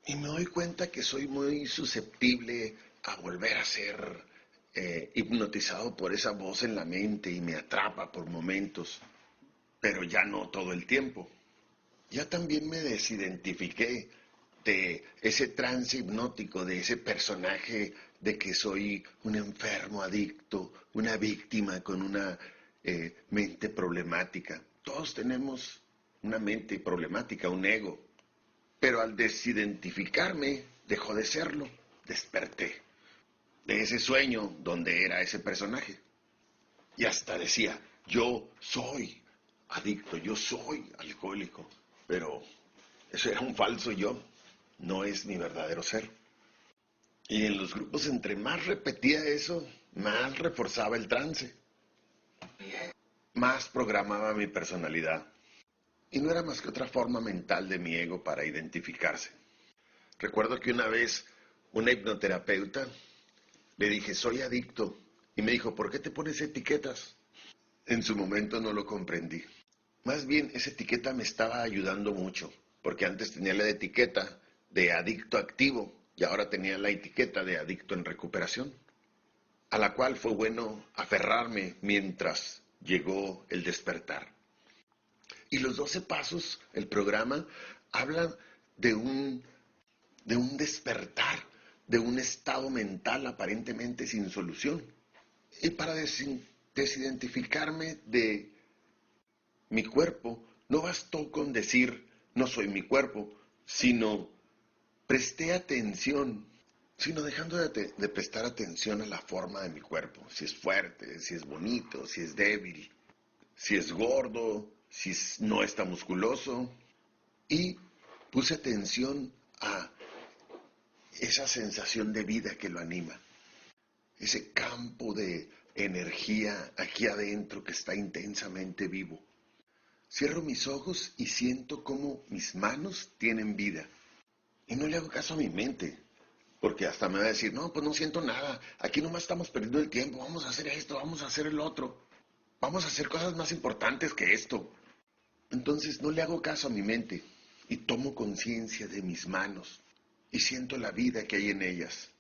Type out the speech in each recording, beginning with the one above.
Y me doy cuenta que soy muy susceptible a volver a ser hipnotizado por esa voz en la mente y me atrapa por momentos, pero ya no todo el tiempo. Ya también me desidentifiqué de ese trance hipnótico, de ese personaje de que soy un enfermo adicto, una víctima con una mente problemática. Todos tenemos una mente problemática, un ego, pero al desidentificarme dejó de serlo, desperté de ese sueño donde era ese personaje. Y hasta decía, yo soy adicto, yo soy alcohólico, pero eso era un falso yo, no es mi verdadero ser. Y en los grupos entre más repetía eso, más reforzaba el trance, más programaba mi personalidad. Y no era más que otra forma mental de mi ego para identificarse. Recuerdo que una vez una hipnoterapeuta le dije, soy adicto. Y me dijo, ¿por qué te pones etiquetas? En su momento no lo comprendí. Más bien, esa etiqueta me estaba ayudando mucho, porque antes tenía la etiqueta de adicto activo y ahora tenía la etiqueta de adicto en recuperación, a la cual fue bueno aferrarme mientras llegó el despertar. Y los 12 pasos, el programa, habla de un despertar, de un estado mental aparentemente sin solución. Y para desidentificarme de mi cuerpo, no bastó con decir no soy mi cuerpo, sino presté atención, sino dejando de prestar atención a la forma de mi cuerpo, si es fuerte, si es bonito, si es débil, si es gordo, si no está musculoso, y puse atención a esa sensación de vida que lo anima, ese campo de energía aquí adentro que está intensamente vivo. Cierro mis ojos y siento cómo mis manos tienen vida. Y no le hago caso a mi mente, porque hasta me va a decir, no, pues no siento nada, aquí nomás estamos perdiendo el tiempo, vamos a hacer esto, vamos a hacer el otro, vamos a hacer cosas más importantes que esto. Entonces no le hago caso a mi mente y tomo conciencia de mis manos y siento la vida que hay en ellas.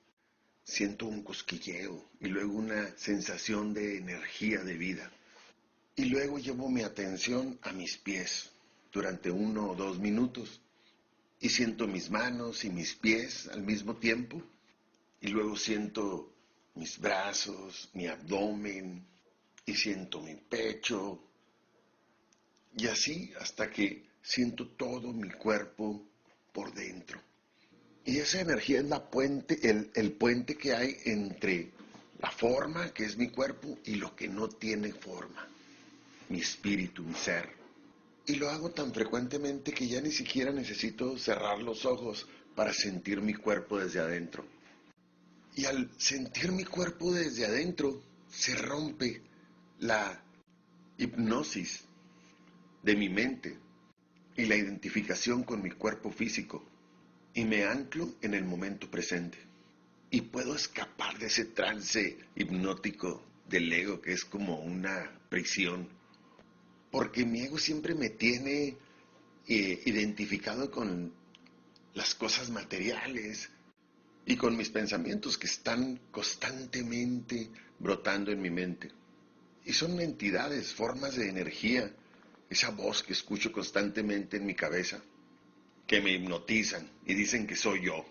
Siento un cosquilleo y luego una sensación de energía de vida. Y luego llevo mi atención a mis pies durante 1 o 2 minutos y siento mis manos y mis pies al mismo tiempo. Y luego siento mis brazos, mi abdomen y siento mi pecho. Y así hasta que siento todo mi cuerpo por dentro. Y esa energía es el puente que hay entre la forma, que es mi cuerpo, y lo que no tiene forma, mi espíritu, mi ser. Y lo hago tan frecuentemente que ya ni siquiera necesito cerrar los ojos para sentir mi cuerpo desde adentro. Y al sentir mi cuerpo desde adentro, se rompe la hipnosis de mi mente y la identificación con mi cuerpo físico. Y me anclo en el momento presente. Y puedo escapar de ese trance hipnótico del ego que es como una prisión. Porque mi ego siempre me tiene identificado con las cosas materiales y con mis pensamientos que están constantemente brotando en mi mente. Y son entidades, formas de energía, esa voz que escucho constantemente en mi cabeza, que me hipnotizan y dicen que soy yo.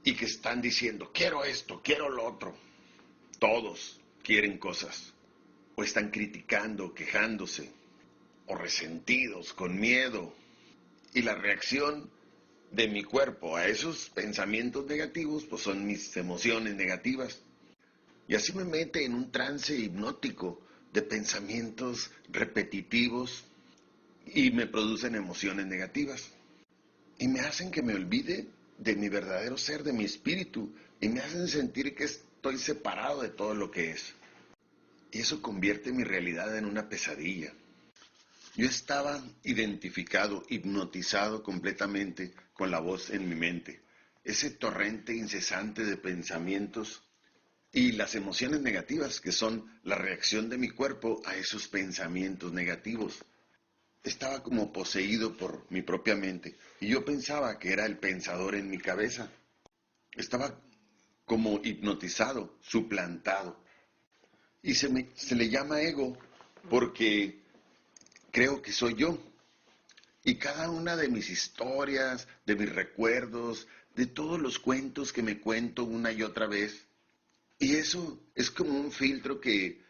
Y que están diciendo, quiero esto, quiero lo otro. Todos quieren cosas. O están criticando, quejándose, o resentidos, con miedo. Y la reacción de mi cuerpo a esos pensamientos negativos, pues son mis emociones negativas. Y así me mete en un trance hipnótico de pensamientos repetitivos y me producen emociones negativas. Y me hacen que me olvide de mi verdadero ser, de mi espíritu, y me hacen sentir que estoy separado de todo lo que es. Y eso convierte mi realidad en una pesadilla. Yo estaba identificado, hipnotizado completamente con la voz en mi mente, ese torrente incesante de pensamientos y las emociones negativas, que son la reacción de mi cuerpo a esos pensamientos negativos. estaba como poseído por mi propia mente y yo pensaba que era el pensador en mi cabeza. Estaba como hipnotizado, suplantado. Y se le llama ego porque creo que soy yo. Y cada una de mis historias, de mis recuerdos, de todos los cuentos que me cuento una y otra vez. Y eso es como un filtro que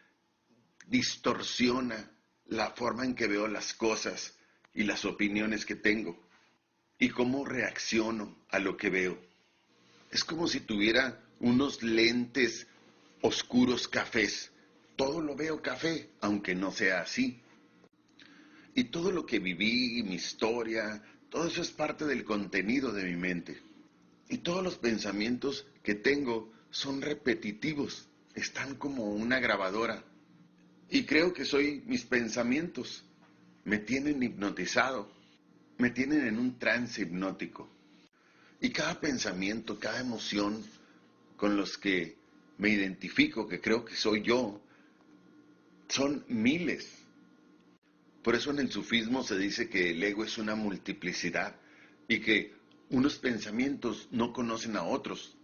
distorsiona la forma en que veo las cosas y las opiniones que tengo y cómo reacciono a lo que veo. Es como si tuviera unos lentes oscuros cafés. Todo lo veo café, aunque no sea así. Y todo lo que viví, mi historia, todo eso es parte del contenido de mi mente. Y todos los pensamientos que tengo son repetitivos, están como una grabadora. Y creo que soy mis pensamientos. Me tienen hipnotizado, me tienen en un trance hipnótico. Y cada pensamiento, cada emoción con los que me identifico, que creo que soy yo, son miles. Por eso en el sufismo se dice que el ego es una multiplicidad y que unos pensamientos no conocen a otros.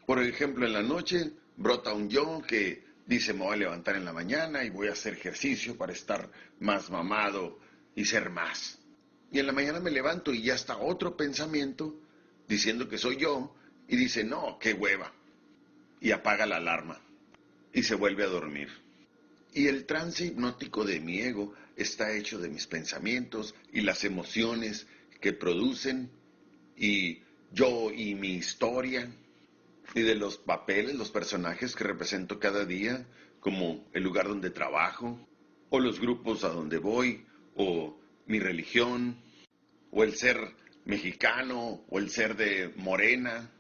Por ejemplo, en la noche brota un yo que dice me voy a levantar en la mañana y voy a hacer ejercicio para estar más mamado y ser más. Y en la mañana me levanto y ya está otro pensamiento diciendo que soy yo y dice no, qué hueva. Y apaga la alarma y se vuelve a dormir. Y el trance hipnótico de mi ego está hecho de mis pensamientos y las emociones que producen y yo y mi historia y de los papeles, los personajes que represento cada día, como el lugar donde trabajo, o los grupos a donde voy, o mi religión, o el ser mexicano, o el ser de Morena,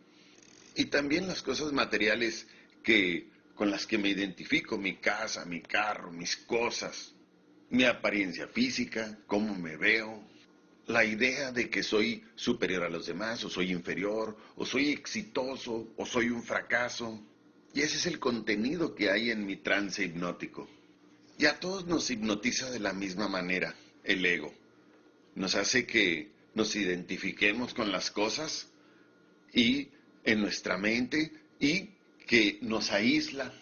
y también las cosas materiales que con las que me identifico, mi casa, mi carro, mis cosas, mi apariencia física, cómo me veo, la idea de que soy superior a los demás, o soy inferior, o soy exitoso, o soy un fracaso. Y ese es el contenido que hay en mi trance hipnótico. Y a todos nos hipnotiza de la misma manera el ego. Nos hace que nos identifiquemos con las cosas y en nuestra mente y que nos aísla,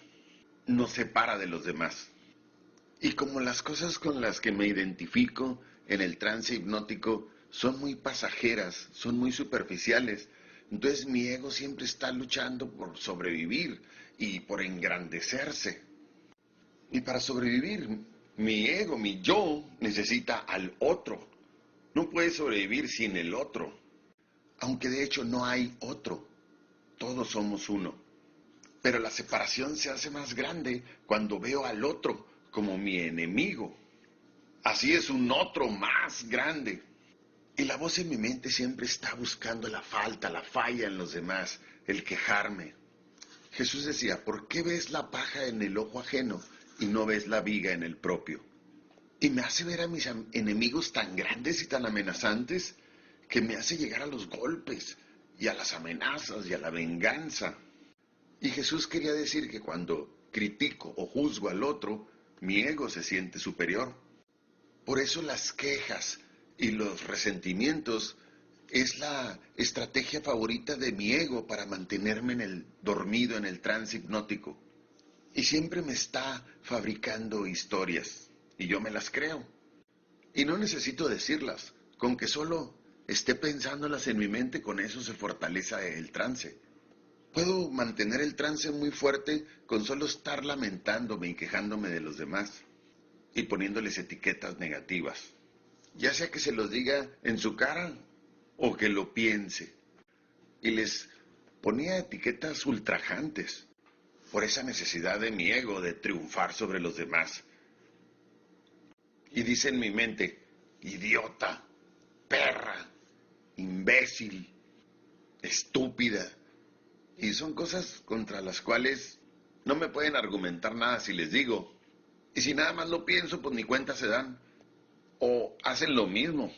nos separa de los demás. Y como las cosas con las que me identifico en el trance hipnótico son muy pasajeras, son muy superficiales, entonces mi ego siempre está luchando por sobrevivir y por engrandecerse. Y para sobrevivir, mi ego, mi yo, necesita al otro. No puede sobrevivir sin el otro. Aunque de hecho no hay otro. Todos somos uno. Pero la separación se hace más grande cuando veo al otro como mi enemigo. Así es un otro más grande. Y la voz en mi mente siempre está buscando la falta, la falla en los demás, el quejarme. Jesús decía, ¿por qué ves la paja en el ojo ajeno y no ves la viga en el propio? Y me hace ver a mis enemigos tan grandes y tan amenazantes que me hace llegar a los golpes y a las amenazas y a la venganza. Y Jesús quería decir que cuando critico o juzgo al otro, mi ego se siente superior. Por eso las quejas y los resentimientos es la estrategia favorita de mi ego para mantenerme dormido en el trance hipnótico. Y siempre me está fabricando historias y yo me las creo. Y no necesito decirlas, con que solo esté pensándolas en mi mente, con eso se fortalece el trance. Puedo mantener el trance muy fuerte con solo estar lamentándome y quejándome de los demás y poniéndoles etiquetas negativas. Ya sea que se los diga en su cara o que lo piense. Y les ponía etiquetas ultrajantes por esa necesidad de mi ego de triunfar sobre los demás. Y dice en mi mente, idiota, perra, imbécil, estúpida. Y son cosas contra las cuales no me pueden argumentar nada si les digo. Y si nada más lo pienso, pues ni cuenta se dan. O hacen lo mismo.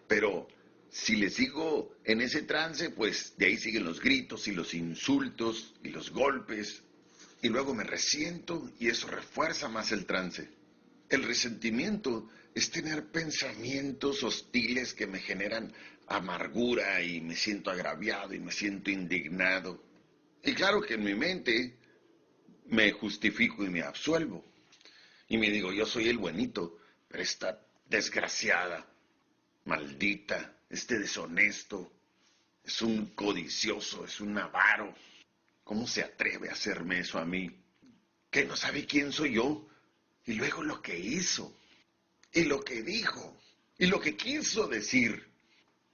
Pero si les sigo en ese trance, pues de ahí siguen los gritos y los insultos y los golpes. Y luego me resiento y eso refuerza más el trance. El resentimiento es tener pensamientos hostiles que me generan amargura y me siento agraviado y me siento indignado. Y claro que en mi mente me justifico y me absuelvo. Y me digo, yo soy el buenito, pero esta desgraciada, maldita, este deshonesto, es un codicioso, es un avaro. ¿Cómo se atreve a hacerme eso a mí? Que no sabe quién soy yo. Y luego lo que hizo, y lo que dijo, y lo que quiso decir,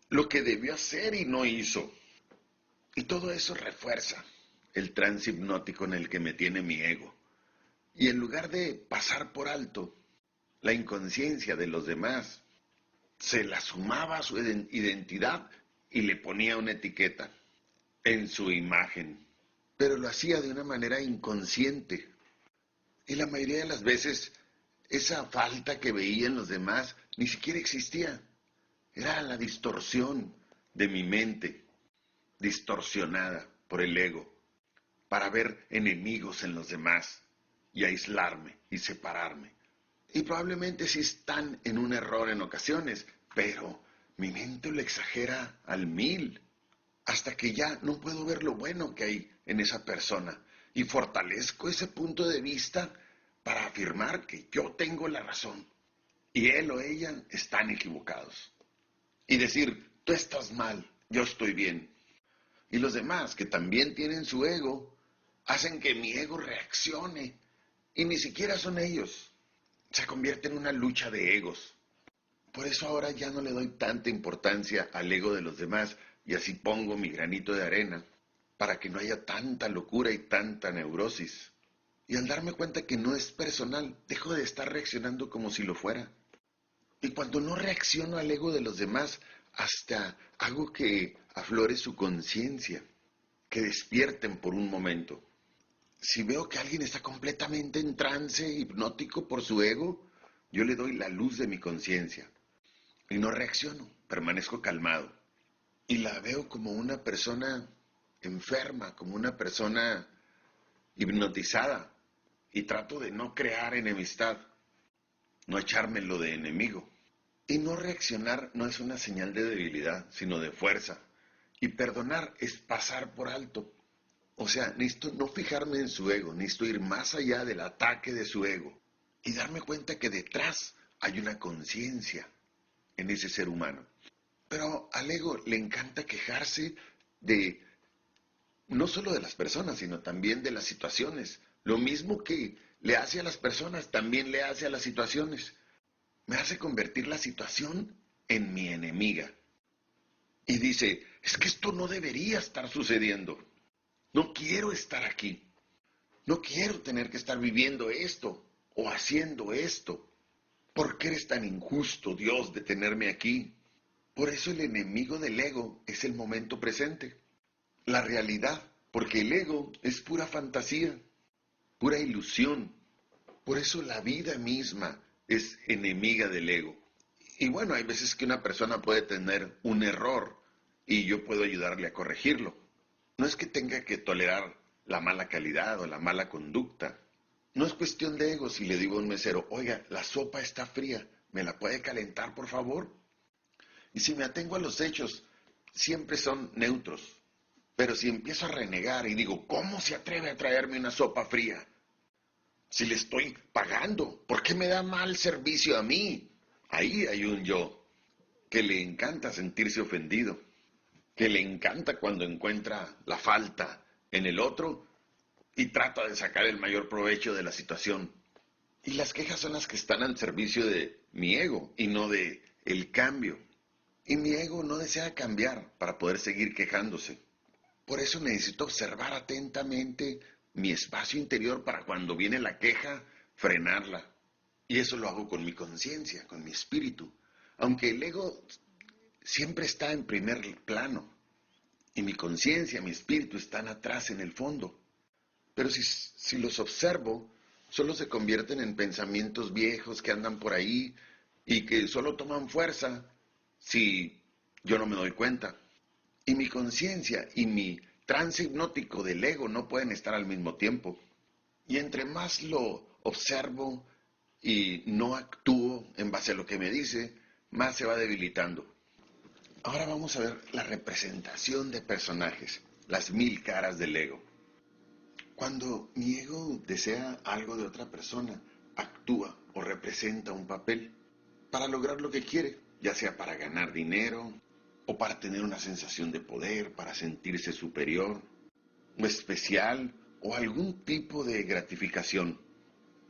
lo que debió hacer y no hizo. Y todo eso refuerza el trance hipnótico en el que me tiene mi ego. Y en lugar de pasar por alto la inconsciencia de los demás, se la sumaba a su identidad y le ponía una etiqueta en su imagen. Pero lo hacía de una manera inconsciente. Y la mayoría de las veces esa falta que veía en los demás ni siquiera existía. Era la distorsión de mi mente, distorsionada por el ego, para ver enemigos en los demás y aislarme y separarme. Y probablemente sí están en un error en ocasiones, pero mi mente lo exagera al 1000, hasta que ya no puedo ver lo bueno que hay en esa persona y fortalezco ese punto de vista para afirmar que yo tengo la razón y él o ella están equivocados. Y decir, tú estás mal, yo estoy bien. Y los demás, que también tienen su ego, hacen que mi ego reaccione. Y ni siquiera son ellos. Se convierte en una lucha de egos. Por eso ahora ya no le doy tanta importancia al ego de los demás y así pongo mi granito de arena para que no haya tanta locura y tanta neurosis. Y al darme cuenta que no es personal, dejo de estar reaccionando como si lo fuera. Y cuando no reacciono al ego de los demás, hasta hago que aflore su conciencia, que despierten por un momento. Si veo que alguien está completamente en trance hipnótico por su ego, yo le doy la luz de mi conciencia y no reacciono, permanezco calmado. Y la veo como una persona enferma, como una persona hipnotizada. Y trato de no crear enemistad, no echármelo de enemigo. Y no reaccionar no es una señal de debilidad, sino de fuerza. Y perdonar es pasar por alto. O sea, necesito no fijarme en su ego, necesito ir más allá del ataque de su ego y darme cuenta que detrás hay una conciencia en ese ser humano. Pero al ego le encanta quejarse de no solo de las personas, sino también de las situaciones. Lo mismo que le hace a las personas, también le hace a las situaciones. Me hace convertir la situación en mi enemiga. Y dice, es que esto no debería estar sucediendo. No quiero estar aquí. No quiero tener que estar viviendo esto o haciendo esto. ¿Por qué eres tan injusto, Dios, de tenerme aquí? Por eso el enemigo del ego es el momento presente, la realidad, porque el ego es pura fantasía, pura ilusión. Por eso la vida misma es enemiga del ego. Y bueno, hay veces que una persona puede tener un error y yo puedo ayudarle a corregirlo. No es que tenga que tolerar la mala calidad o la mala conducta. No es cuestión de ego si le digo a un mesero, oiga, la sopa está fría, ¿me la puede calentar por favor? Y si me atengo a los hechos, siempre son neutros. Pero si empiezo a renegar y digo, ¿cómo se atreve a traerme una sopa fría? Si le estoy pagando, ¿por qué me da mal servicio a mí? Ahí hay un yo que le encanta sentirse ofendido, que le encanta cuando encuentra la falta en el otro y trata de sacar el mayor provecho de la situación. Y las quejas son las que están al servicio de mi ego y no de el cambio. Y mi ego no desea cambiar para poder seguir quejándose. Por eso necesito observar atentamente mi espacio interior para cuando viene la queja, frenarla. Y eso lo hago con mi conciencia, con mi espíritu. Aunque el ego siempre está en primer plano y mi conciencia, mi espíritu están atrás en el fondo. Pero si los observo, solo se convierten en pensamientos viejos que andan por ahí y que solo toman fuerza si yo no me doy cuenta. Y mi conciencia y mi trance hipnótico del ego no pueden estar al mismo tiempo. Y entre más lo observo, y no actúo en base a lo que me dice, más se va debilitando. Ahora vamos a ver la representación de personajes, las 1000 caras del ego. Cuando mi ego desea algo de otra persona, actúa o representa un papel para lograr lo que quiere, ya sea para ganar dinero o para tener una sensación de poder, para sentirse superior o especial o algún tipo de gratificación,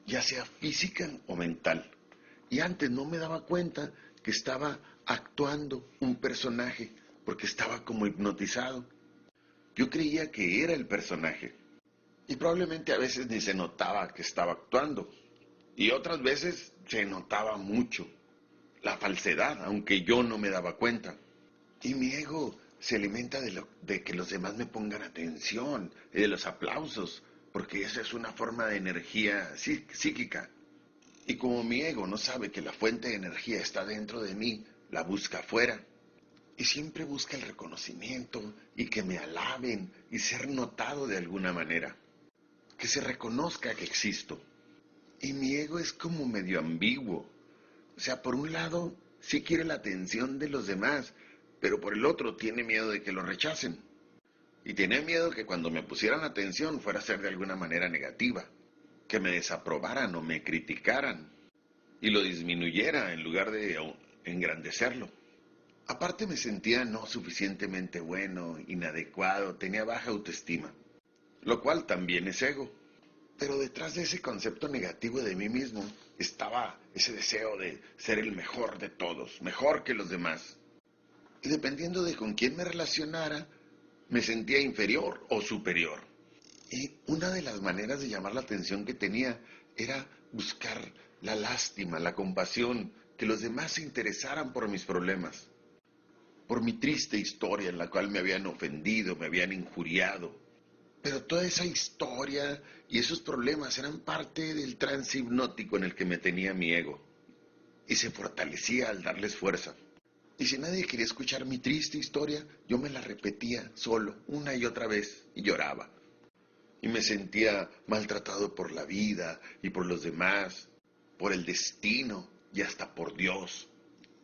ya sea física o mental. Y antes no me daba cuenta que estaba actuando un personaje porque estaba como hipnotizado. Yo creía que era el personaje y probablemente a veces ni se notaba que estaba actuando y otras veces se notaba mucho la falsedad, aunque yo no me daba cuenta. Y mi ego se alimenta de que los demás me pongan atención y de los aplausos, porque esa es una forma de energía psíquica. Y como mi ego no sabe que la fuente de energía está dentro de mí, la busca afuera. Y siempre busca el reconocimiento y que me alaben y ser notado de alguna manera. Que se reconozca que existo. Y mi ego es como medio ambiguo. O sea, por un lado, sí quiere la atención de los demás, pero por el otro tiene miedo de que lo rechacen. Y tenía miedo que cuando me pusieran atención fuera a ser de alguna manera negativa, que me desaprobaran o me criticaran y lo disminuyera en lugar de engrandecerlo. Aparte me sentía no suficientemente bueno, inadecuado, tenía baja autoestima, lo cual también es ego. Pero detrás de ese concepto negativo de mí mismo estaba ese deseo de ser el mejor de todos, mejor que los demás. Y dependiendo de con quién me relacionara, me sentía inferior o superior. Y una de las maneras de llamar la atención que tenía era buscar la lástima, la compasión, que los demás se interesaran por mis problemas, por mi triste historia en la cual me habían ofendido, me habían injuriado. Pero toda esa historia y esos problemas eran parte del trance hipnótico en el que me tenía mi ego. Y se fortalecía al darles fuerza. Y si nadie quería escuchar mi triste historia, yo me la repetía solo, una y otra vez, y lloraba. Y me sentía maltratado por la vida y por los demás, por el destino y hasta por Dios.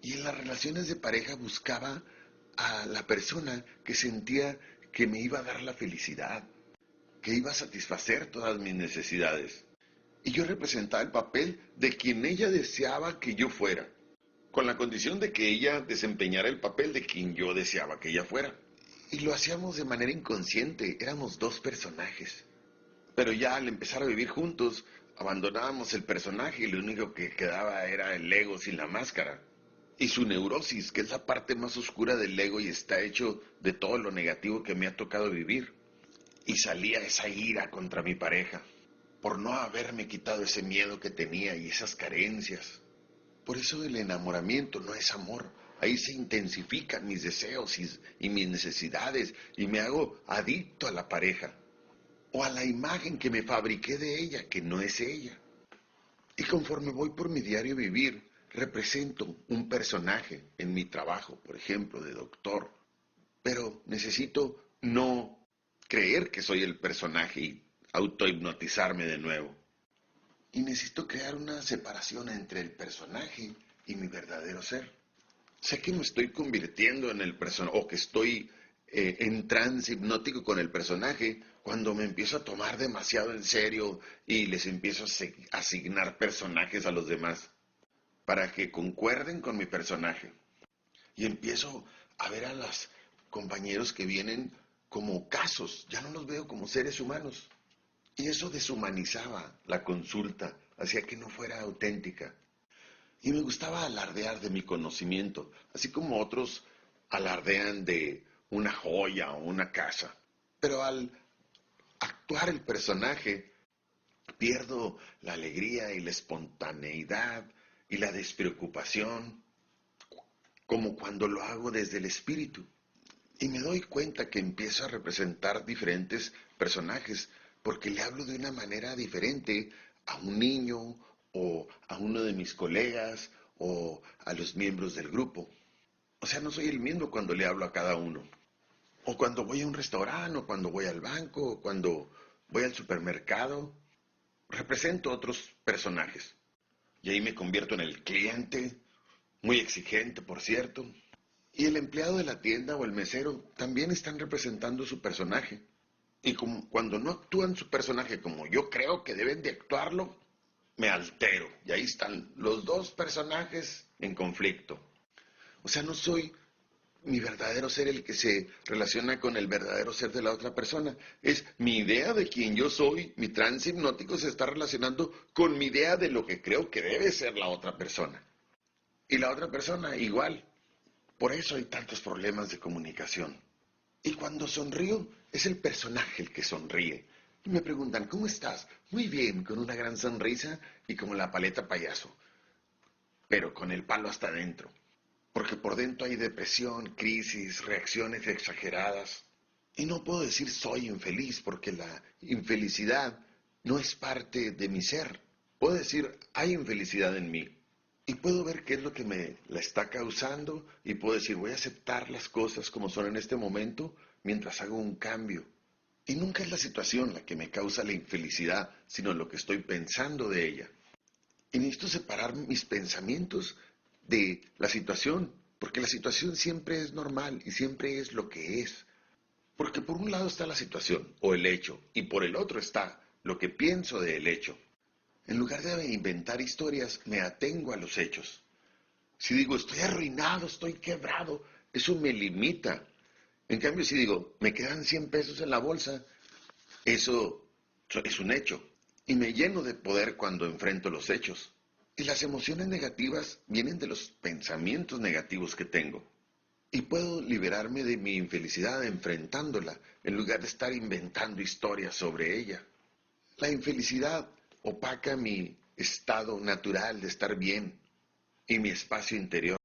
Y en las relaciones de pareja buscaba a la persona que sentía que me iba a dar la felicidad, que iba a satisfacer todas mis necesidades. Y yo representaba el papel de quien ella deseaba que yo fuera, con la condición de que ella desempeñara el papel de quien yo deseaba que ella fuera. Y lo hacíamos de manera inconsciente, éramos dos personajes. Pero ya al empezar a vivir juntos, abandonábamos el personaje y lo único que quedaba era el ego sin la máscara. Y su neurosis, que es la parte más oscura del ego y está hecho de todo lo negativo que me ha tocado vivir. Y salía esa ira contra mi pareja, por no haberme quitado ese miedo que tenía y esas carencias. Por eso el enamoramiento no es amor. Ahí se intensifican mis deseos y mis necesidades y me hago adicto a la pareja o a la imagen que me fabriqué de ella, que no es ella. Y conforme voy por mi diario vivir, represento un personaje en mi trabajo, por ejemplo, de doctor. Pero necesito no creer que soy el personaje y autohipnotizarme de nuevo. Y necesito crear una separación entre el personaje y mi verdadero ser. Sé que me estoy convirtiendo en el personaje o que estoy en trance hipnótico con el personaje cuando me empiezo a tomar demasiado en serio y les empiezo a asignar personajes a los demás para que concuerden con mi personaje. Y empiezo a ver a los compañeros que vienen como casos, ya no los veo como seres humanos. Y eso deshumanizaba la consulta, hacía que no fuera auténtica. Y me gustaba alardear de mi conocimiento, así como otros alardean de una joya o una casa. Pero al actuar el personaje, pierdo la alegría y la espontaneidad y la despreocupación, como cuando lo hago desde el espíritu. Y me doy cuenta que empiezo a representar diferentes personajes porque le hablo de una manera diferente a un niño o a uno de mis colegas o a los miembros del grupo. O sea, no soy el mismo cuando le hablo a cada uno. O cuando voy a un restaurante, o cuando voy al banco, o cuando voy al supermercado, represento otros personajes. Y ahí me convierto en el cliente, muy exigente, por cierto. Y el empleado de la tienda o el mesero también están representando su personaje. Y como cuando no actúan su personaje como yo creo que deben de actuarlo, me altero. Y ahí están los dos personajes en conflicto. O sea, no soy mi verdadero ser el que se relaciona con el verdadero ser de la otra persona. Es mi idea de quién yo soy, mi trance hipnótico se está relacionando con mi idea de lo que creo que debe ser la otra persona. Y la otra persona igual. Por eso hay tantos problemas de comunicación. Y cuando sonrío, es el personaje el que sonríe. Y me preguntan, ¿cómo estás? Muy bien, con una gran sonrisa y como la paleta payaso, pero con el palo hasta adentro. Porque por dentro hay depresión, crisis, reacciones exageradas. Y no puedo decir soy infeliz, porque la infelicidad no es parte de mi ser. Puedo decir hay infelicidad en mí. Y puedo ver qué es lo que me la está causando y puedo decir voy a aceptar las cosas como son en este momento mientras hago un cambio. Y nunca es la situación la que me causa la infelicidad, sino lo que estoy pensando de ella. Y necesito separar mis pensamientos de la situación, porque la situación siempre es normal y siempre es lo que es. Porque por un lado está la situación o el hecho, y por el otro está lo que pienso del hecho. En lugar de inventar historias, me atengo a los hechos. Si digo, estoy arruinado, estoy quebrado, eso me limita. En cambio, si digo, me quedan 100 pesos en la bolsa, eso es un hecho. Y me lleno de poder cuando enfrento los hechos. Y las emociones negativas vienen de los pensamientos negativos que tengo. Y puedo liberarme de mi infelicidad enfrentándola, en lugar de estar inventando historias sobre ella. La infelicidad opaca mi estado natural de estar bien y mi espacio interior.